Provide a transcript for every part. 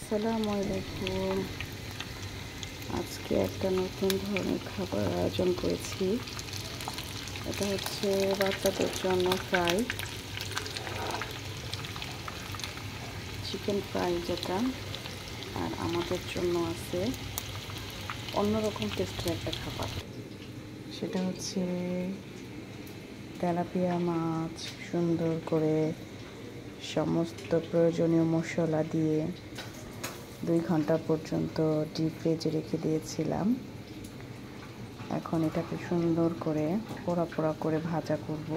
আসসালামু আলাইকুম। আজকে একটা নতুন ধরনের খাবার আয়োজন করেছি। এটা হচ্ছে বাচ্চাদের জন্য চিকেন ফ্রাই যেটা, আর আমাদের জন্য আছে অন্যরকম টেস্টের একটা খাবার। সেটা হচ্ছে তেলাপিয়া মাছ সুন্দর করে সমস্ত প্রয়োজনীয় মশলা দিয়ে 2 ঘন্টা পর্যন্ত ডিপ ফ্রিজে রেখে দিয়েছিলাম। এখন এটাকে সুন্দর করে পোড়া পোড়া করে ভাজা করব।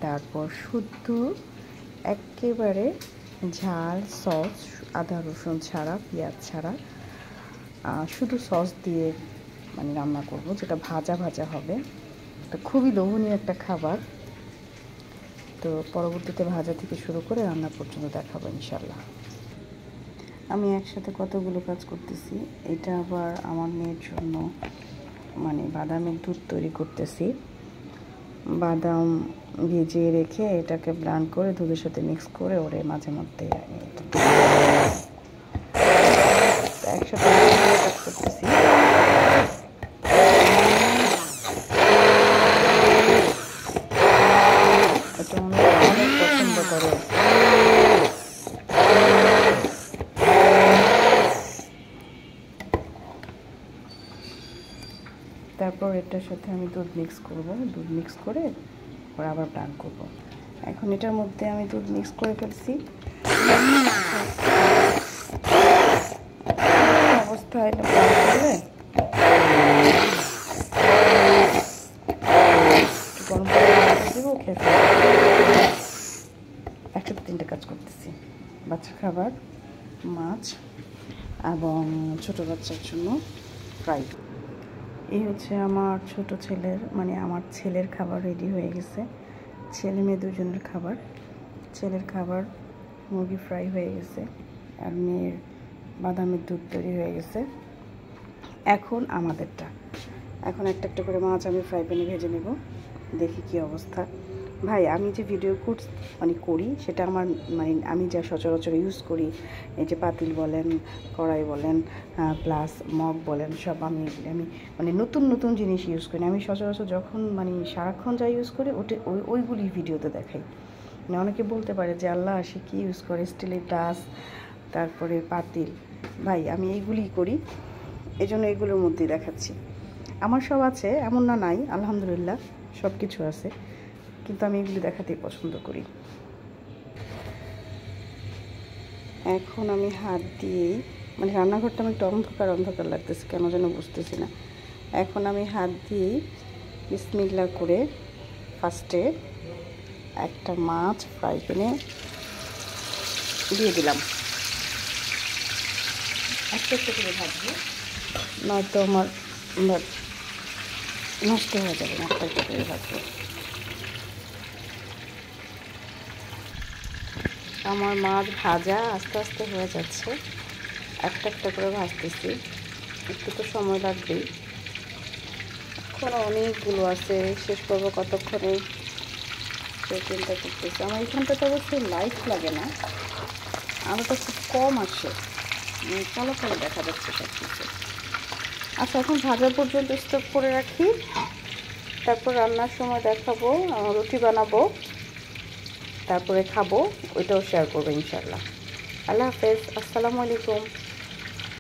তারপর শুদ্ধ একেবারে ঝাল সস, আদা রসুন ছাড়া, পেঁয়াজ ছাড়া শুধু সস দিয়ে রান্না করব, যেটা ভাজা ভাজা হবে। তো খুবই লোভনীয় একটা খাবার। তো পরবর্তীতে ভাজা থেকে শুরু করে রান্না পর্যন্ত দেখাবো ইনশাল্লাহ। আমি একসাথে কতগুলো কাজ করতেছি। এটা আবার আমার মেয়ের জন্য বাদামের দুধ তৈরি করতেছি। বাদাম ভিজিয়ে রেখে এটাকে ব্লেন্ড করে দুধের সাথে মিক্স করে ওরে মাঝে মধ্যে একসাথে কাজ করতেছি। এটা অনেক পছন্দ করে। তারপর এটার সাথে আমি দুধ মিক্স করব। দুধ মিক্স করে ওরা আবার ব্লেন্ড করব। এখন এটার মধ্যে আমি দুধ মিক্স করে ফেলছি। অবস্থায় এটা ব্লেন্ড করলে গরম করে দেবো, খেয়ে একসাথে 3টে কাজ করতেছি। বাচ্চার খাবার, মাছ এবং ছোট বাচ্চার জন্য ফ্রাই। এই হচ্ছে আমার ছোট ছেলের আমার ছেলের খাবার রেডি হয়ে গেছে। ছেলে মেয়ে দুজনের খাবার। ছেলের খাবার মুরগি ফ্রাই হয়ে গেছে, আর মেয়ের বাদামের দুধ তৈরি হয়ে গেছে। এখন আমাদেরটা, এখন একটা একটা করে মাছ আমি ফ্রাই প্যানে ভেজে নেব। দেখি কি অবস্থা। ভাই, আমি যে ভিডিও করি সেটা আমার আমি যা সচরাচর ইউজ করি, এই যে পাতিল বলেন, কড়াই বলেন, প্লাস মগ বলেন, সব আমি নতুন নতুন জিনিস ইউজ করি। আমি সচরাচর যখন সারাক্ষণ যা ইউজ করি ওইগুলি ভিডিওতে দেখাই। অনেকে বলতে পারে যে আল্লাহ, সে কী ইউজ করে, স্টিলের গ্লাস, তারপরে পাতিল। ভাই, আমি এইগুলিই করি, এই জন্য এগুলোর মধ্যেই দেখাচ্ছি। আমার সব আছে, এমন না নাই, আলহামদুলিল্লাহ সব কিছু আছে, কিন্তু আমি এগুলি দেখাতেই পছন্দ করি। এখন আমি হাত দিয়েই রান্নাঘরটা আমি একটু অন্ধকার লাগতেছে, কেন যেন বুঝতেছি না। এখন আমি হাত দিয়েই বিসমিল্লাহ করে ফার্স্টে একটা মাছ ফ্রাই প্যানে দিয়ে দিলাম। একটা একটা করে ভাজবো, নয়তো আমার নষ্ট হয়ে যাবে না। একটা একটা করে ভাজবো। আমার মাছ ভাজা আস্তে আস্তে হয়ে যাচ্ছে। একটা একটা করে ভাজতেছি, একটু তো সময় লাগবেই। এখনও অনেকগুলো আছে, শেষ করবো কতক্ষণে সেই চিন্তা করতেছি। আমার এখানটাতে অবশ্যই লাইট লাগে না, আলোটা খুব কম আসে, কালো কালো দেখা যাচ্ছে সব কিছু। আচ্ছা, এখন ভাজা পর্যন্ত স্টপ করে রাখি, তারপর রান্নার সময় দেখাবো। রুটি বানাবো, তারপরে খাবো, ওইটাও শেয়ার করবো ইনশাল্লাহ। আল্লাহ হাফেজ, আসসালামু আলাইকুম।